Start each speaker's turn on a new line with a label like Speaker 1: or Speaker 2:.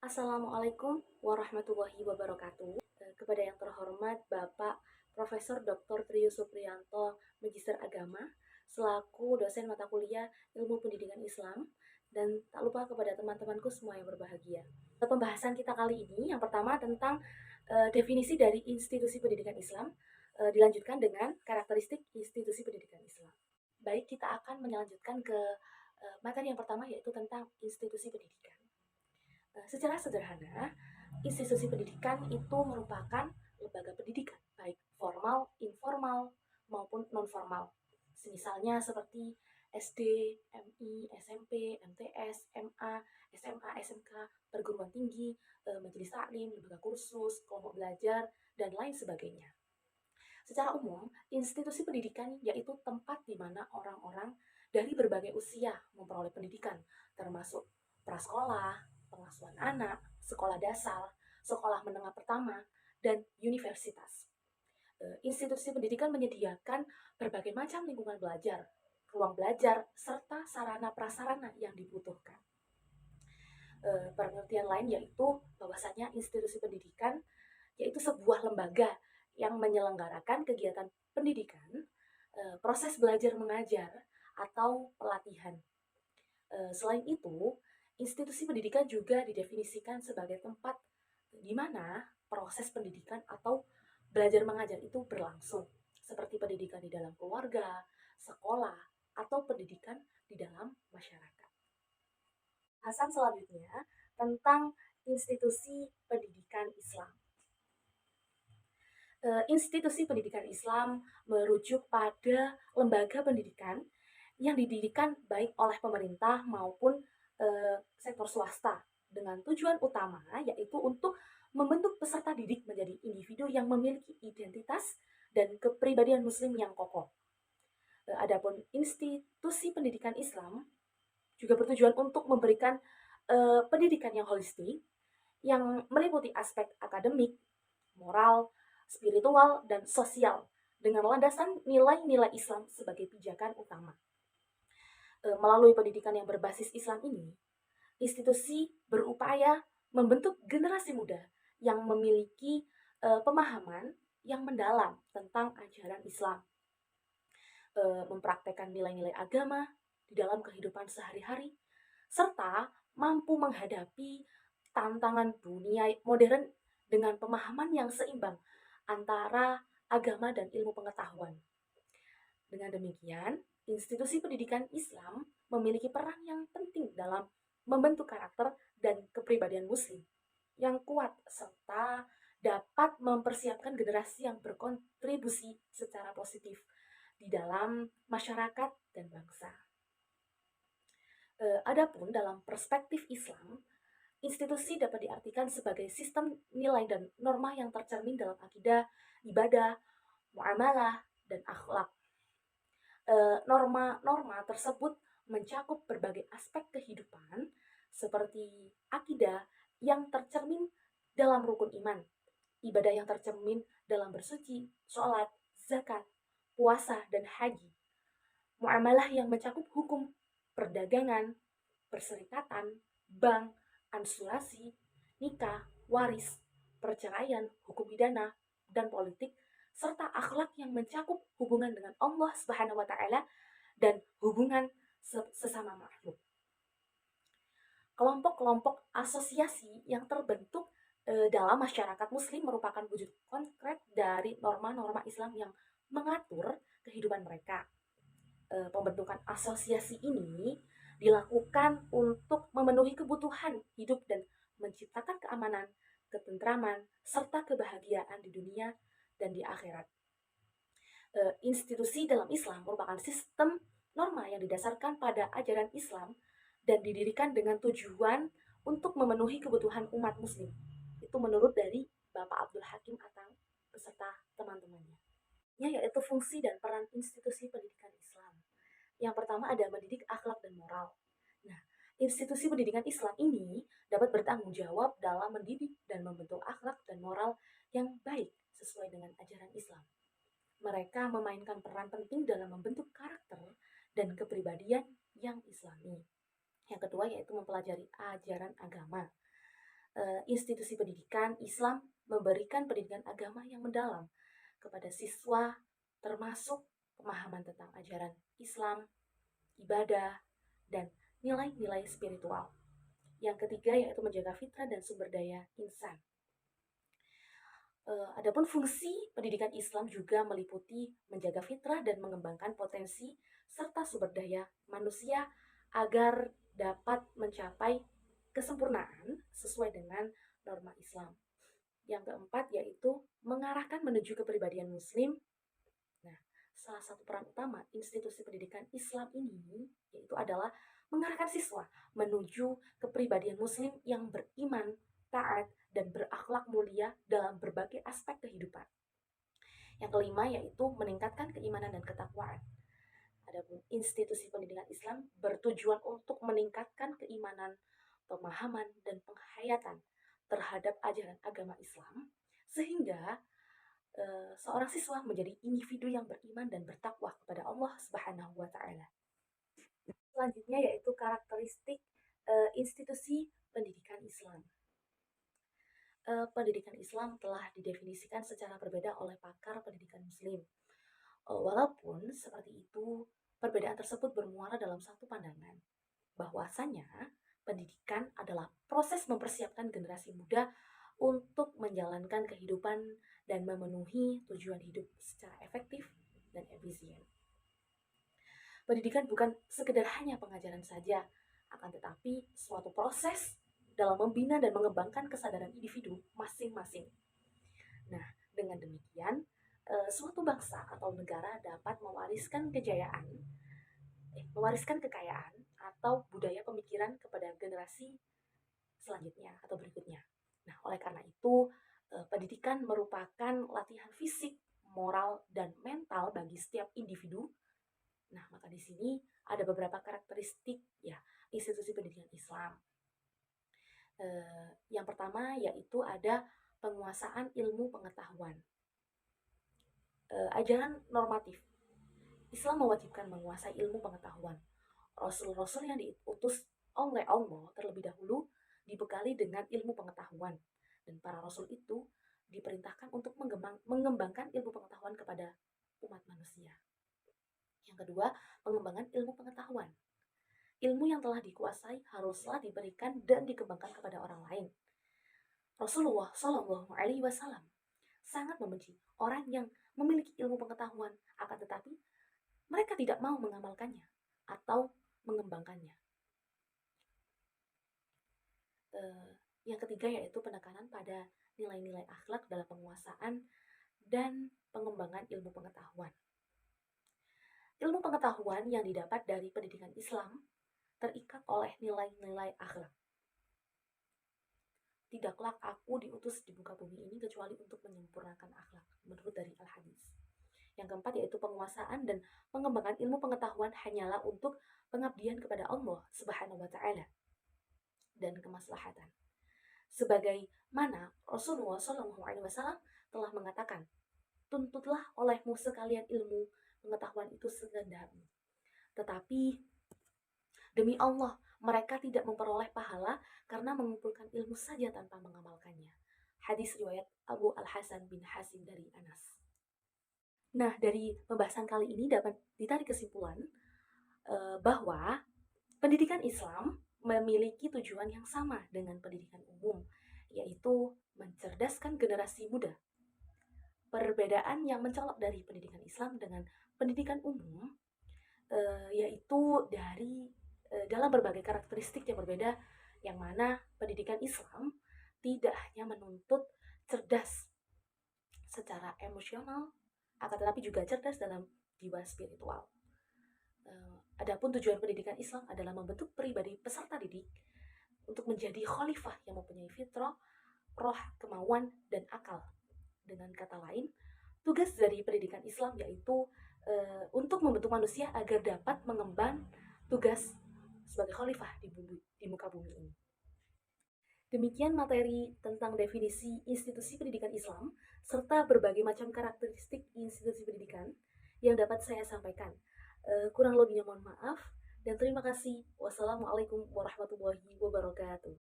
Speaker 1: Assalamualaikum warahmatullahi wabarakatuh. Kepada yang terhormat Bapak Profesor Dr. Trio Supriyanto, Magister Agama, selaku dosen mata kuliah Ilmu Pendidikan Islam, dan tak lupa kepada teman-temanku semua yang berbahagia. Pembahasan kita kali ini yang pertama tentang definisi dari institusi pendidikan Islam, dilanjutkan dengan karakteristik institusi pendidikan Islam. Baik, kita akan melanjutkan ke materi yang pertama yaitu tentang institusi pendidikan. Secara sederhana, institusi pendidikan itu merupakan lembaga pendidikan, baik formal, informal, maupun non-formal. Misalnya seperti SD, MI, SMP, MTS, MA, SMA, SMK, perguruan tinggi, majelis taklim, lembaga kursus, kelompok belajar, dan lain sebagainya. Secara umum, institusi pendidikan yaitu tempat di mana orang-orang dari berbagai usia memperoleh pendidikan, termasuk prasekolah, pengasuhan anak, sekolah dasar, sekolah menengah pertama, dan universitas. Institusi pendidikan menyediakan berbagai macam lingkungan belajar, ruang belajar, serta sarana prasarana yang dibutuhkan. Pengertian lain yaitu bahwasanya institusi pendidikan yaitu sebuah lembaga yang menyelenggarakan kegiatan pendidikan, proses belajar mengajar, atau pelatihan. Selain itu, institusi pendidikan juga didefinisikan sebagai tempat di mana proses pendidikan atau belajar mengajar itu berlangsung, seperti pendidikan di dalam keluarga, sekolah, atau pendidikan di dalam masyarakat. Bahasan selanjutnya tentang institusi pendidikan Islam. Institusi pendidikan Islam merujuk pada lembaga pendidikan yang didirikan baik oleh pemerintah maupun sektor swasta dengan tujuan utama yaitu untuk membentuk peserta didik menjadi individu yang memiliki identitas dan kepribadian muslim yang kokoh. Adapun institusi pendidikan Islam juga bertujuan untuk memberikan pendidikan yang holistik yang meliputi aspek akademik, moral, spiritual, dan sosial dengan landasan nilai-nilai Islam sebagai pijakan utama. Melalui pendidikan yang berbasis Islam ini, institusi berupaya membentuk generasi muda yang memiliki pemahaman yang mendalam tentang ajaran Islam, mempraktekkan nilai-nilai agama di dalam kehidupan sehari-hari, serta mampu menghadapi tantangan dunia modern dengan pemahaman yang seimbang antara agama dan ilmu pengetahuan. Dengan demikian, institusi pendidikan Islam memiliki peran yang penting dalam membentuk karakter dan kepribadian muslim yang kuat serta dapat mempersiapkan generasi yang berkontribusi secara positif di dalam masyarakat dan bangsa. Adapun dalam perspektif Islam, institusi dapat diartikan sebagai sistem nilai dan norma yang tercermin dalam akidah, ibadah, muamalah, dan akhlak. Norma-norma tersebut mencakup berbagai aspek kehidupan seperti akidah yang tercermin dalam rukun iman, ibadah yang tercermin dalam bersuci, sholat, zakat, puasa, dan haji, muamalah yang mencakup hukum perdagangan, perserikatan, bank, ansulasi, nikah, waris, perceraian, hukum pidana, dan politik, serta akhlak yang mencakup hubungan dengan Allah Subhanahu wa taala dan hubungan sesama makhluk. Kelompok-kelompok asosiasi yang terbentuk dalam masyarakat muslim merupakan wujud konkret dari norma-norma Islam yang mengatur kehidupan mereka. Pembentukan asosiasi ini dilakukan untuk memenuhi kebutuhan hidup dan menciptakan keamanan, ketentraman, serta kebahagiaan di dunia dan di akhirat. Institusi dalam Islam merupakan sistem norma yang didasarkan pada ajaran Islam dan didirikan dengan tujuan untuk memenuhi kebutuhan umat muslim. Itu menurut dari Bapak Abdul Hakim Atang beserta teman-temannya. Yaitu fungsi dan peran institusi pendidikan Islam. Yang pertama ada mendidik akhlak dan moral. Nah, institusi pendidikan Islam ini dapat bertanggung jawab dalam mendidik dan membentuk akhlak dan moral yang baik sesuai dengan ajaran Islam. Mereka memainkan peran penting dalam membentuk karakter dan kepribadian yang Islami. Yang kedua yaitu mempelajari ajaran agama. institusi pendidikan Islam memberikan pendidikan agama yang mendalam kepada siswa, termasuk pemahaman tentang ajaran Islam, ibadah, dan nilai-nilai spiritual. Yang ketiga yaitu menjaga fitrah dan sumber daya insan. Adapun fungsi pendidikan Islam juga meliputi menjaga fitrah dan mengembangkan potensi serta sumber daya manusia agar dapat mencapai kesempurnaan sesuai dengan norma Islam. Yang keempat yaitu mengarahkan menuju kepribadian Muslim. Nah, salah satu peran utama institusi pendidikan Islam ini yaitu adalah mengarahkan siswa menuju kepribadian Muslim yang beriman, taat, dan berakhlak mulia dalam berbagai aspek kehidupan. Yang kelima yaitu meningkatkan keimanan dan ketakwaan. Adapun institusi pendidikan Islam bertujuan untuk meningkatkan keimanan, pemahaman, dan penghayatan terhadap ajaran agama Islam sehingga seorang siswa menjadi individu yang beriman dan bertakwa kepada Allah Subhanahu wa taala. Selanjutnya yaitu karakteristik institusi pendidikan Islam. Pendidikan Islam telah didefinisikan secara berbeda oleh pakar pendidikan Muslim. Walaupun seperti itu, perbedaan tersebut bermuara dalam satu pandangan, bahwasanya pendidikan adalah proses mempersiapkan generasi muda untuk menjalankan kehidupan dan memenuhi tujuan hidup secara efektif dan efisien. Pendidikan bukan sekedar hanya pengajaran saja, akan tetapi suatu proses dalam membina dan mengembangkan kesadaran individu masing-masing. Nah, dengan demikian, suatu bangsa atau negara dapat mewariskan kekayaan atau budaya pemikiran kepada generasi selanjutnya atau berikutnya. Nah, oleh karena itu, pendidikan merupakan latihan fisik, moral, dan mental bagi setiap individu. Nah, maka di sini ada beberapa karakteristik ya institusi pendidikan Islam. Yang pertama yaitu ada penguasaan ilmu pengetahuan. Ajaran normatif. Islam mewajibkan menguasai ilmu pengetahuan. Rasul-rasul yang diutus oleh Allah terlebih dahulu dibekali dengan ilmu pengetahuan. Dan para rasul itu diperintahkan untuk mengembangkan ilmu pengetahuan kepada umat manusia. Yang kedua, pengembangan ilmu pengetahuan. Ilmu yang telah dikuasai haruslah diberikan dan dikembangkan kepada orang lain. Rasulullah Shallallahu Alaihi Wasallam sangat membenci orang yang memiliki ilmu pengetahuan, akan tetapi mereka tidak mau mengamalkannya atau mengembangkannya. Yang ketiga yaitu penekanan pada nilai-nilai akhlak dalam penguasaan dan pengembangan ilmu pengetahuan. Ilmu pengetahuan yang didapat dari pendidikan Islam terikat oleh nilai-nilai akhlak. Tidaklah aku diutus di muka bumi ini kecuali untuk menyempurnakan akhlak, menurut dari Al-Hadis. Yang keempat yaitu penguasaan dan pengembangan ilmu pengetahuan hanyalah untuk pengabdian kepada Allah Subhanahu wa taala dan kemaslahatan. Sebagaimana Rasulullah SAW telah mengatakan, tuntutlah olehmu sekalian ilmu pengetahuan itu segenapnya. Tetapi demi Allah, mereka tidak memperoleh pahala karena mengumpulkan ilmu saja tanpa mengamalkannya. Hadis riwayat Abu Al-Hasan bin Hasim dari Anas. Nah, dari pembahasan kali ini dapat ditarik kesimpulan bahwa pendidikan Islam memiliki tujuan yang sama dengan pendidikan umum, yaitu mencerdaskan generasi muda. Perbedaan yang mencolok dari pendidikan Islam dengan pendidikan umum yaitu dari dalam berbagai karakteristik yang berbeda, yang mana pendidikan Islam tidak hanya menuntut cerdas secara emosional, akan tetapi juga cerdas dalam jiwa spiritual. Adapun tujuan pendidikan Islam adalah membentuk pribadi peserta didik untuk menjadi khalifah yang mempunyai fitrah, roh, kemauan, dan akal. Dengan kata lain, tugas dari pendidikan Islam yaitu untuk membentuk manusia agar dapat mengemban tugas sebagai khalifah di muka bumi ini. Demikian materi tentang definisi institusi pendidikan Islam serta berbagai macam karakteristik institusi pendidikan yang dapat saya sampaikan. Kurang lebihnya mohon maaf dan terima kasih. Wassalamualaikum warahmatullahi wabarakatuh.